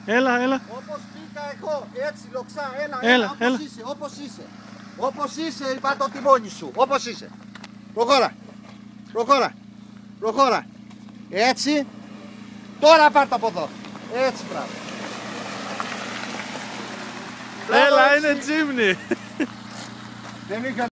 Έλα. Όπως πήγα εγώ, έτσι λοξά, έλα, όπως είσαι, όπως είσαι. Όπως είσαι, είπα το τιμόνι σου, όπως είσαι. Προχώρα. Έτσι. Τώρα πάρ' το από εδώ. Έτσι, μπράβο. Έλα, είναι τσίμνη. Δεν είχα